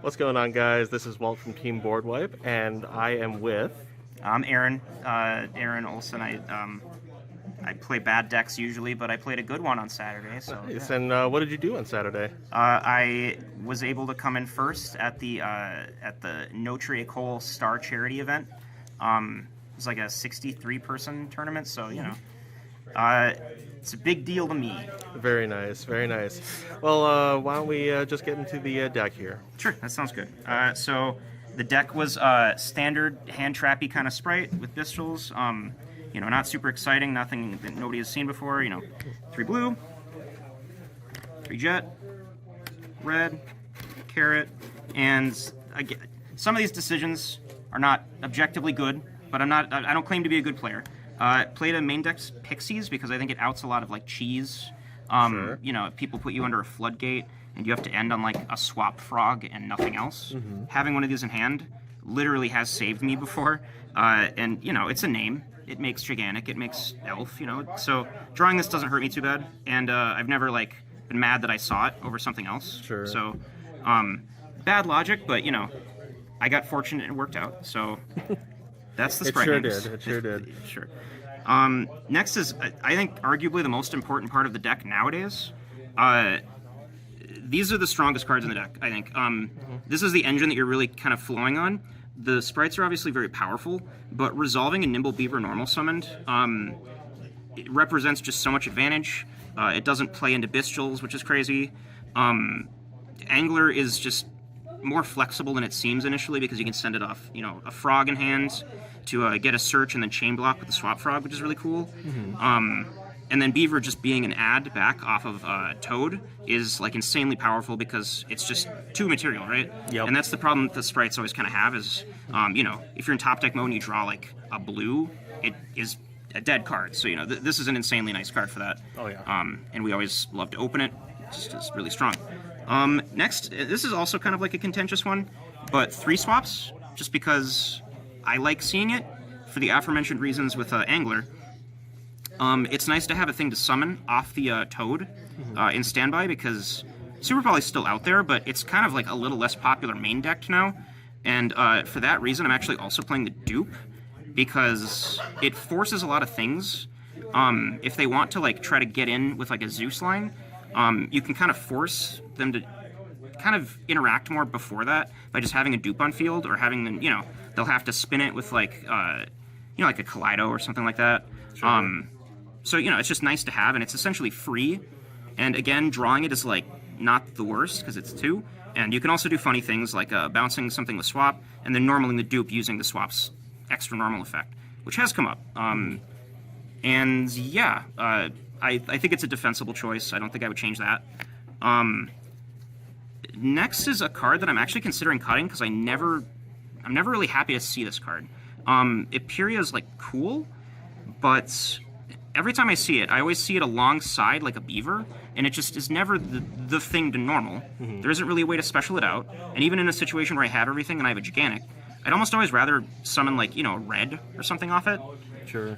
What's going on, guys? This is Walt from Team Boardwipe, and I am with... I'm Aaron. Aaron Olson. I play bad decks usually, but I played a good one on Saturday. So Nice. yeah. And what did you do on Saturday? I was able to come in first at the Notre École Star Charity event. It was like a 63-person tournament, so you know, it's a big deal to me. Very nice, very nice. Well, why don't we just get into the deck here? Sure, that sounds good. So the deck was standard hand trappy kind of Spright with Bystials. You know, not super exciting, nothing that nobody has seen before. You know, 3 blue, 3 jet, red, carrot, and again, some of these decisions are not objectively good, but I don't claim to be a good player. Played a main deck Pixies because I think it outs a lot of like cheese. Sure. You know, if people put you under a floodgate and you have to end on like a swap frog and nothing else, having one of these in hand literally has saved me before. And you know, it's a name. It makes gigantic. It makes elf. You know, so drawing this doesn't hurt me too bad. And I've never like been mad that I saw it over something else. Sure. So bad logic, but you know, I got fortunate and it worked out. So that's the Spright names. It sure did. Sure. Next is, I think, arguably the most important part of the deck nowadays. These are the strongest cards in the deck, I think. This is the engine that you're really kind of flowing on. The Sprites are obviously very powerful, but resolving a Nimble Beaver normal summoned, it represents just so much advantage. It doesn't play into Bystials, which is crazy. Angler is just more flexible than it seems initially because you can send it off, you know, a frog in hand to get a search and then chain block with the swap frog, which is really cool. And then Beaver just being an add back off of Toad is like insanely powerful because it's just 2 material, right? Yep. And that's the problem that the Sprites always kind of have is, you know, if you're in top deck mode and you draw like a blue, it is a dead card. So, you know, this is an insanely nice card for that. Oh, yeah. And we always love to open it. It's really strong. Next, this is also kind of like a contentious one, but 3 swaps, just because I like seeing it for the aforementioned reasons with Angler. It's nice to have a thing to summon off the Toad in standby because Super Poly's still out there, but it's kind of like a little less popular main deck now. And for that reason, I'm actually also playing the dupe because it forces a lot of things. If they want to like try to get in with like a Zeus line, you can kind of force them to kind of interact more before that by just having a dupe on field or having them, you know, they'll have to spin it with like, you know, like a Kaleido or something like that. Sure. So, you know, it's just nice to have, and it's essentially free. And again, drawing it is like not the worst because it's 2. And you can also do funny things like bouncing something with swap, and then normaling the dupe using the swap's extra normal effect, which has come up. And yeah, I think it's a defensible choice. I don't think I would change that. Next is a card that I'm actually considering cutting because I'm never really happy to see this card. Imperia is like cool, but every time I see it, I always see it alongside like a Beaver, and it just is never the thing to normal. There isn't really a way to special it out, and even in a situation where I have everything and I have a gigantic, I'd almost always rather summon like, you know, red or something off it. Sure.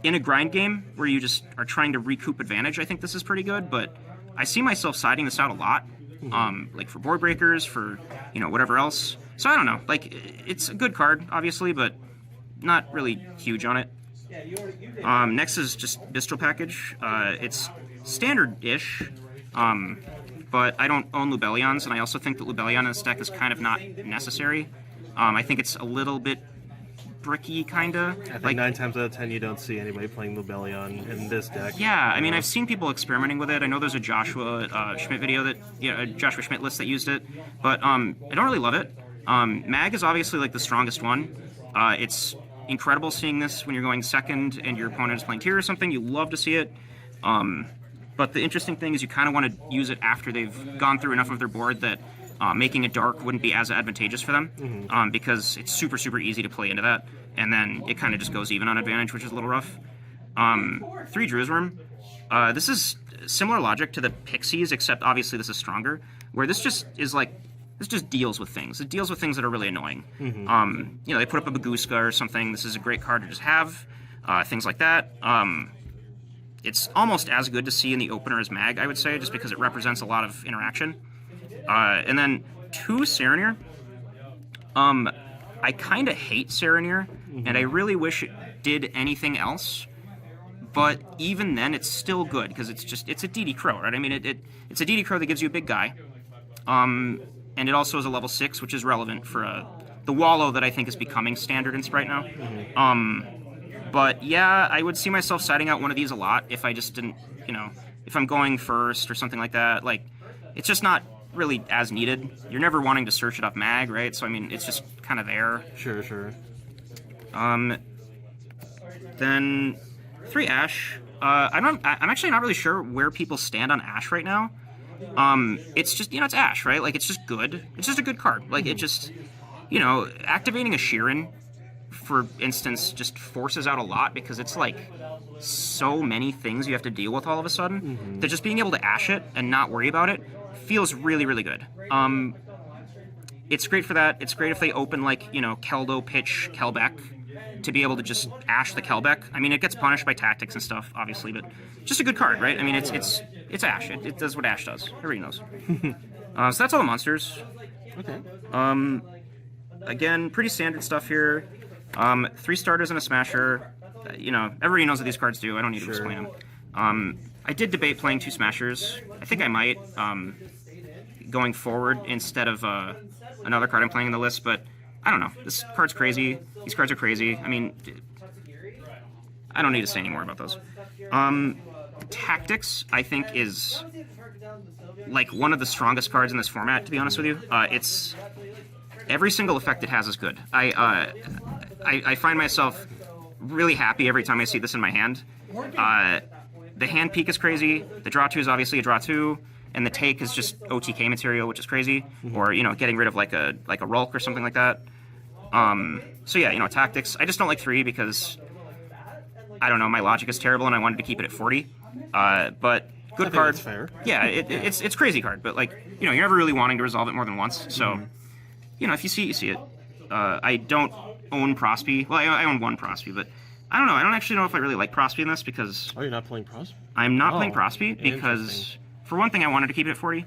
In a grind game where you just are trying to recoup advantage, I think this is pretty good, but I see myself siding this out a lot, like for board breakers, for, you know, whatever else. So I don't know, like, it's a good card, obviously, but not really huge on it. Next is just Bistro Package. It's standard-ish, but I don't own Lubellions, and I also think that Lubellion in this deck is kind of not necessary. I think it's a little bit bricky, kinda. I think like 9 times out of 10 you don't see anybody playing Lubellion in this deck. Yeah, I mean, I've seen people experimenting with it. I know there's a Joshua Schmidt video that, a Joshua Schmidt list that used it, but I don't really love it. Mag is obviously like the strongest one. It's incredible seeing this when you're going second and your opponent is playing tier or something. You love to see it. But the interesting thing is you kind of want to use it after they've gone through enough of their board that making it dark wouldn't be as advantageous for them because it's super, super easy to play into that. And then it kind of just goes even on advantage, which is a little rough. 3 Drewsworm. This is similar logic to the Pixies, except obviously this is stronger, where this just is like, this just deals with things. It deals with things that are really annoying. You know, they put up a Baguska or something. This is a great card to just have. Things like that. It's almost as good to see in the opener as Mag, I would say, just because it represents a lot of interaction. And then 2 Serenir. I kind of hate Serenir, and I really wish it did anything else. But even then, it's still good because it's a DD Crow, right? I mean, it's a DD Crow that gives you a big guy, and it also is a level 6, which is relevant for the Wallow that I think is becoming standard in Spright now. But yeah, I would see myself siding out one of these a lot if I just didn't, if I'm going first or something like that. Like, it's just not really as needed. You're never wanting to search it up mag, right? So I mean, it's just kind of there. Sure. Then 3 Ash. I'm actually not really sure where people stand on Ash right now. It's just, it's Ash, right? Like, it's just good. It's just a good card. Like, it just, activating a Sheeran, for instance, just forces out a lot because it's like so many things you have to deal with all of a sudden that just being able to Ash it and not worry about it feels really, really good. It's great for that. It's great if they open, like, Keldo, Pitch, Kelbeck, to be able to just Ash the Kelbeck. I mean, it gets punished by tactics and stuff, obviously, but just a good card, right? I mean, it's Ash. It does what Ash does. Everybody knows. So that's all the monsters. Okay. Again, pretty standard stuff here. 3 starters and a smasher. Everybody knows what these cards do. I don't need to explain them. I did debate playing 2 smashers. I think I might, going forward, instead of another card I'm playing in the list, but I don't know. This card's crazy. These cards are crazy. I mean, I don't need to say any more about those. Tactics, I think, is like one of the strongest cards in this format, to be honest with you. It's every single effect it has is good. I find myself really happy every time I see this in my hand. The hand peak is crazy. The draw 2 is obviously a draw 2, and the take is just OTK material, which is crazy. Or getting rid of like a Rulk or something like that. So yeah, tactics. I just don't like 3 because I don't know, my logic is terrible, and I wanted to keep it at 40. But good card. That's fair. Yeah, it's crazy card, but like you're never really wanting to resolve it more than once. So if you see it, you see it. I don't own Prosby. Well, I own 1 Prosby, but I don't know. I don't actually know if I really like Prosby in this because... Oh, you're not playing Prosby? I'm not playing Prosby because, for one thing, I wanted to keep it at 40.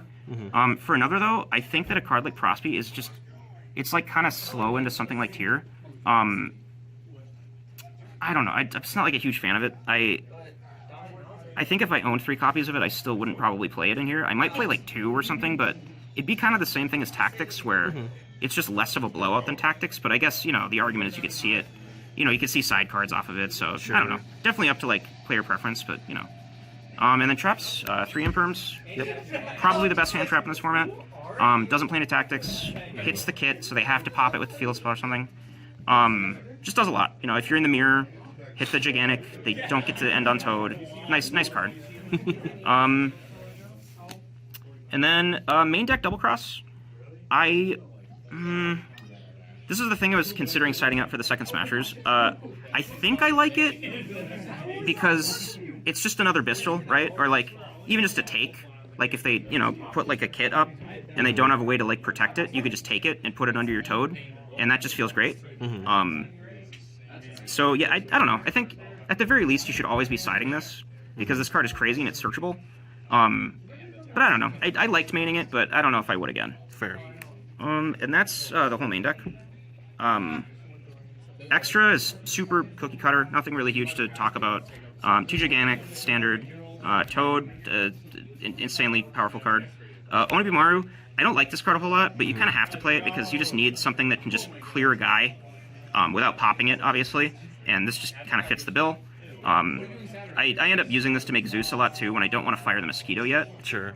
For another, though, I think that a card like Prosby is just... It's like kind of slow into something like Tier. I don't know. I'm just not like a huge fan of it. I think if I owned 3 copies of it, I still wouldn't probably play it in here. I might play like 2 or something, but it'd be kind of the same thing as Tactics, where it's just less of a blowout than Tactics. But I guess, the argument is you could see it. You could see side cards off of it, so I don't know. Definitely up to, like, player preference, but, And then traps, 3 Imperms. Yep. Probably the best hand trap in this format. Doesn't play into Tactics. Hits the kit, so they have to pop it with the field spell or something. Just does a lot. If you're in the mirror, hit the Gigantic. They don't get to end on Toad. Nice card. And then main deck Double Cross. This is the thing I was considering siding out for the second Smashers. I think I like it because it's just another Bystial, right? Or like even just a take. Like if they, put like a kit up and they don't have a way to like protect it, you could just take it and put it under your Toad, and that just feels great. So yeah, I don't know. I think at the very least you should always be siding this because this card is crazy and it's searchable. But I don't know. I liked maining it, but I don't know if I would again. Fair. And that's the whole main deck. Extra is super cookie cutter. Nothing really huge to talk about. 2 Gigantic, standard. Toad, insanely powerful card. Onibimaru, I don't like this card a whole lot, but you kind of have to play it because you just need something that can just clear a guy without popping it, obviously. And this just kind of fits the bill. I end up using this to make Zeus a lot too when I don't want to fire the Mosquito yet. Sure.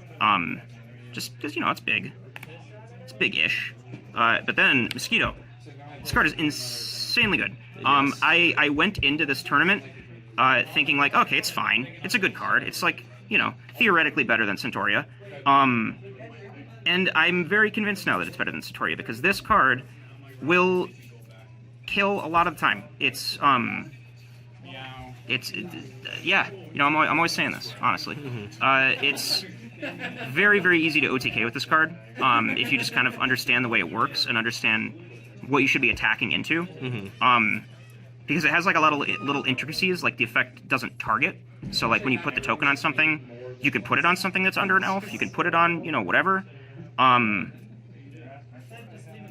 Just because, it's big. It's big-ish. But then, Mosquito. This card is insanely good. Yes. I went into this tournament thinking, like, okay, it's fine. It's a good card. It's, like, theoretically better than Centauria. And I'm very convinced now that it's better than Centauria, because this card will kill a lot of the time. Yeah, I'm always saying this, honestly. It's very, very easy to OTK with this card, if you just kind of understand the way it works and understand what you should be attacking into. Because it has like a lot of little intricacies, like the effect doesn't target. So like when you put the token on something, you can put it on something that's under an elf, you can put it on, whatever.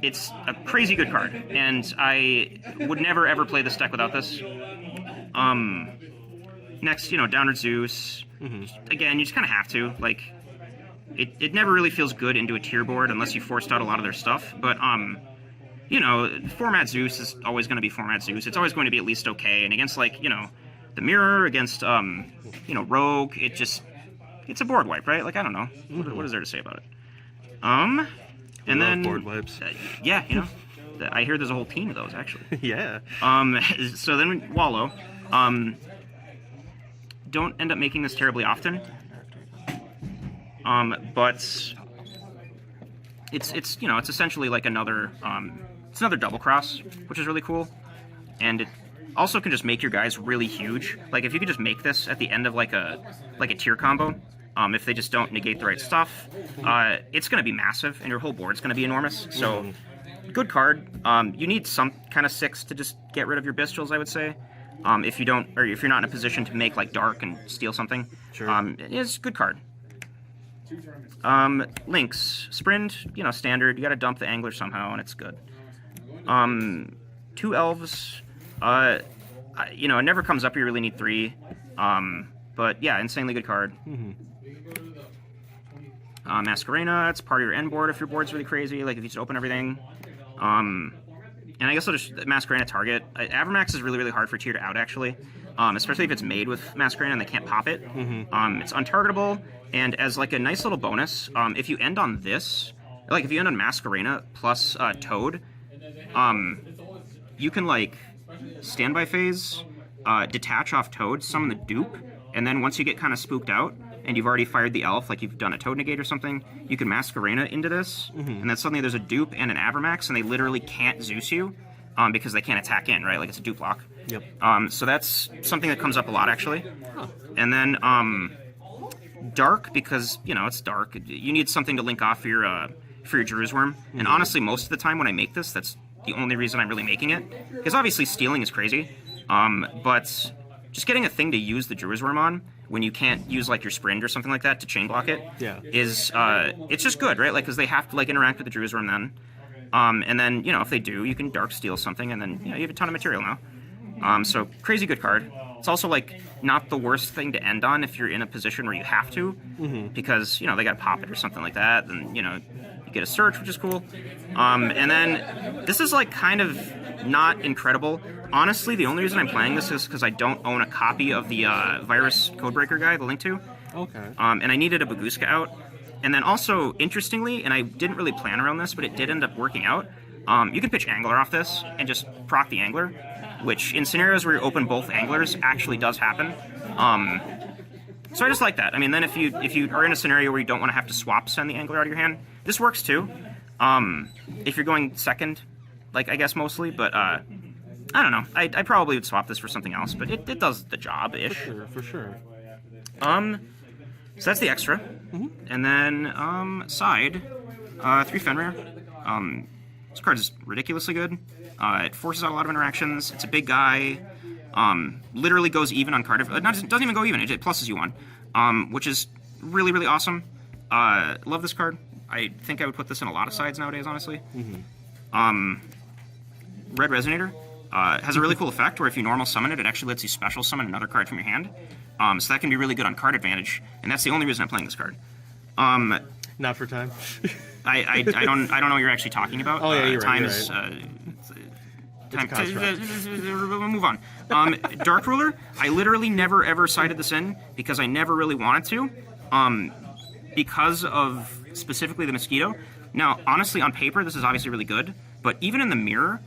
it's a crazy good card, and I would never ever play this deck without this. Next, Downward Zeus. Again, you just kind of have to. Like, it never really feels good into a tier board unless you forced out a lot of their stuff. But format Zeus is always going to be format Zeus. It's always going to be at least okay. And against the Mirror, against Rogue, it's a board wipe, right? Like, I don't know. What is there to say about it? And then board wipes. Yeah, I hear there's a whole team of those actually. Yeah. So then Wallow. Don't end up making this terribly often. But it's essentially like another it's another double cross, which is really cool. And it also can just make your guys really huge. Like if you could just make this at the end of like a tier combo, if they just don't negate the right stuff, it's going to be massive, and your whole board's going to be enormous. So, good card. You need some kind of 6 to just get rid of your Bystials, I would say. If you don't, or if you're not in a position to make like Dark and steal something, it's a good card. Links, Sprint, standard. You got to dump the Angler somehow, and it's good. 2 Elves. It never comes up. You really need 3. But yeah, insanely good card. Masquerena, it's part of your end board if your board's really crazy, like if you just open everything. And I guess I'll just Masquerena target. Avermax is really, really hard for tier to out, actually. Especially if it's made with Masquerena and they can't pop it. It's untargetable, and as like a nice little bonus, if you end on this, like if you end on Masquerena plus Toad, you can like standby phase, detach off Toad, summon the dupe, and then once you get kind of spooked out, and you've already fired the elf, like you've done a Toad negate or something, you can Masquerena into this, and then suddenly there's a dupe and an Avermax, and they literally can't Zeus you, because they can't attack in, right? Like it's a dupe block. Yep. So that's something that comes up a lot, actually. And then Dark, because, it's Dark. You need something to link off for your Jerusalem. And honestly, most of the time when I make this, that's the only reason I'm really making it. Because obviously stealing is crazy, but just getting a thing to use the Jerusalem on when you can't use like your Sprint or something like that to chain block it is it's just good, right? Like because they have to like interact with the Jerusalem then, and then if they do, you can Dark Steal something, and then you have a ton of material now. So crazy good card. It's also like not the worst thing to end on if you're in a position where you have to, because they got to pop it or something like that. Then you get a search, which is cool. And then this is like kind of not incredible. Honestly, the only reason I'm playing this is because I don't own a copy of the Virus Codebreaker guy, the link to. Okay. And I needed a Baguska out. And then also, interestingly, and I didn't really plan around this, but it did end up working out, you can pitch Angler off this and just proc the Angler, which in scenarios where you open both Anglers actually does happen. So I just like that. I mean, then if you are in a scenario where you don't want to have to swap send the Angler out of your hand, this works too. If you're going second, like I guess mostly, but I don't know. I probably would swap this for something else, but it does the job-ish. For sure. So that's the extra. And then side, 3 Fenrir. This card is ridiculously good. It forces out a lot of interactions. It's a big guy. Literally goes even on card. Doesn't even go even. It pluses you 1, which is really, really awesome. Love this card. I think I would put this in a lot of sides nowadays, honestly. Red Resonator has a really cool effect where if you normal summon it, it actually lets you special summon another card from your hand. So that can be really good on card advantage, and that's the only reason I'm playing this card. Not for time. I don't know what you're actually talking about. Oh yeah, you're time right. is It's a construct. We'll move on. Dark Ruler, I literally never ever sided this in because I never really wanted to, because of specifically the Mosquito. Now, honestly, on paper, this is obviously really good, but even in the mirror,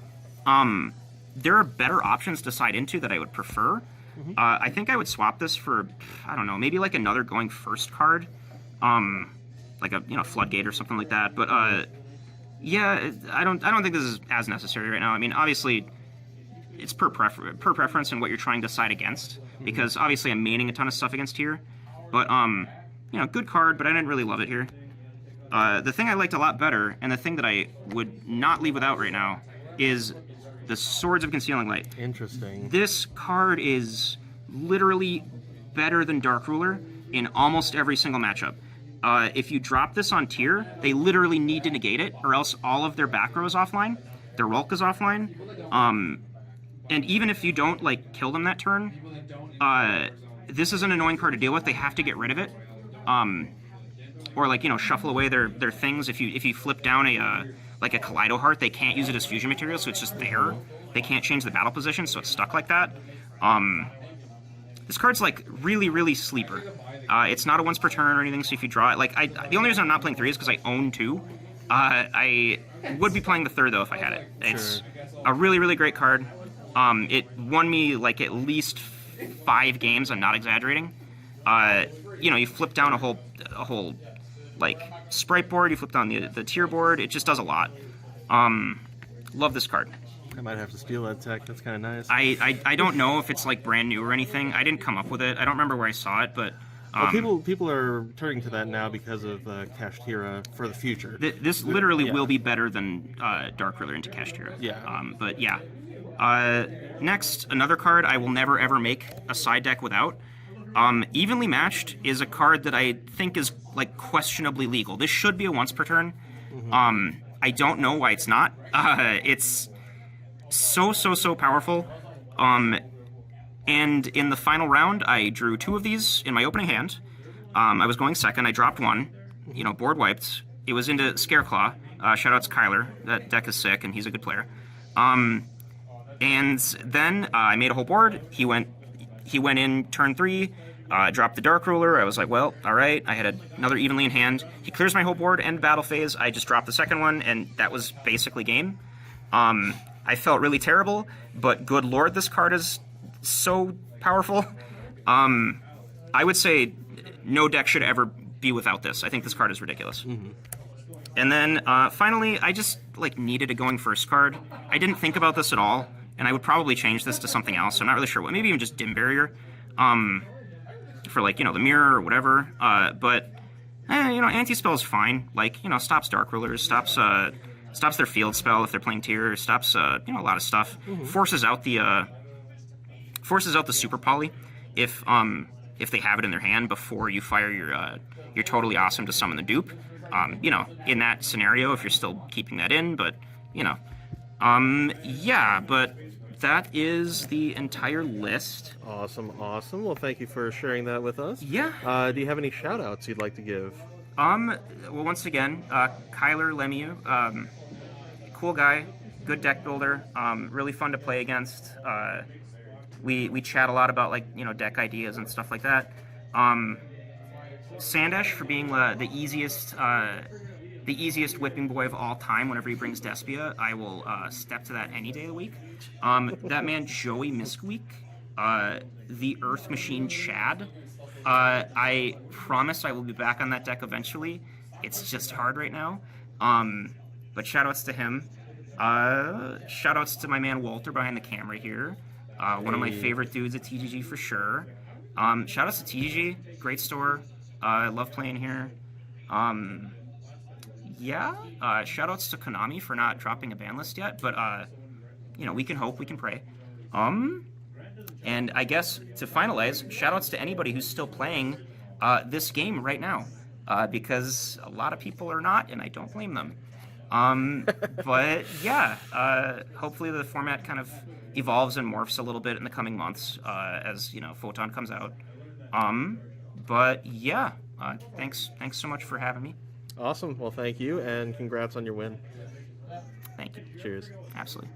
there are better options to side into that I would prefer. I think I would swap this for, I don't know, maybe like another going first card, like a Floodgate or something like that. But yeah, I don't think this is as necessary right now. I mean, obviously, it's per preference and what you're trying to side against. Because obviously, I'm maining a ton of stuff against here. But good card, but I didn't really love it here. The thing I liked a lot better, and the thing that I would not leave without right now, is the Swords of Concealing Light. Interesting. This card is literally better than Dark Ruler in almost every single matchup. If you drop this on tier, they literally need to negate it, or else all of their back row is offline, their Rolk is offline, and even if you don't like kill them that turn, this is an annoying card to deal with. They have to get rid of it, or like shuffle away their things. If you flip down a like a Kaleido Heart, they can't use it as fusion material, so it's just there. They can't change the battle position, so it's stuck like that. This card's like really sleeper. It's not a once per turn or anything, so if you draw it, like the only reason I'm not playing 3 is because I own 2. I would be playing the 3rd though if I had it. It's a really great card. It won me like at least 5 games. I'm not exaggerating. You flip down a whole like Spright board. You flip down the tier board. It just does a lot. Love this card. I might have to steal that tech. That's kind of nice. I don't know if it's like brand new or anything. I didn't come up with it. I don't remember where I saw it, but people are turning to that now because of Kashtira for the future. This literally will be better than Dark Ruler into Kashtira. Yeah. But yeah. Next, another card I will never ever make a side deck without. Evenly Matched is a card that I think is like questionably legal. This should be a once per turn. Mm-hmm. I don't know why it's not. It's so powerful. And in the final round, I drew 2 of these in my opening hand. I was going second. I dropped 1. Board wiped. It was into Scareclaw. Shoutouts to Kyler. That deck is sick, and he's a good player. And then I made a whole board. He went in turn 3. Dropped the Dark Ruler. I was like, well, all right. I had another evenly in hand. He clears my whole board, end battle phase. I just dropped the second one, and that was basically game. I felt really terrible, but good lord, this card is so powerful. I would say no deck should ever be without this. I think this card is ridiculous. Mm-hmm. And then finally, I just needed a going first card. I didn't think about this at all, and I would probably change this to something else. I'm not really sure what. Maybe even just Dim Barrier, for the mirror or whatever. But anti-spell is fine. Stops Dark Rulers, stops their field spell if they're playing tier, stops a lot of stuff. Mm-hmm. Forces out the super poly if they have it in their hand before you fire your totally awesome to summon the dupe. In that scenario, if you're still keeping that in, but but that is the entire list. Awesome. Well, thank you for sharing that with us. Yeah. Do you have any shout outs you'd like to give? Well, once again, Kyler Lemieux, cool guy, good deck builder, really fun to play against. We chat a lot about deck ideas and stuff like that. Sandesh for being the easiest whipping boy of all time. Whenever he brings Despia, I will step to that any day of the week. That man Joey Miskweek, the Earth Machine Chad. I promise I will be back on that deck eventually. It's just hard right now. But shoutouts to him. Shoutouts to my man Walter behind the camera here. One of my favorite dudes at TGG for sure. Shoutouts to TGG, great store. I love playing here. Shoutouts to Konami for not dropping a ban list yet, but we can hope, we can pray. And I guess to finalize, shoutouts to anybody who's still playing this game right now, because a lot of people are not, and I don't blame them. But yeah, hopefully the format kind of evolves and morphs a little bit in the coming months as Photon comes out. But yeah, thanks so much for having me. Awesome. Well, thank you, and congrats on your win. Thank you. Cheers. Absolutely.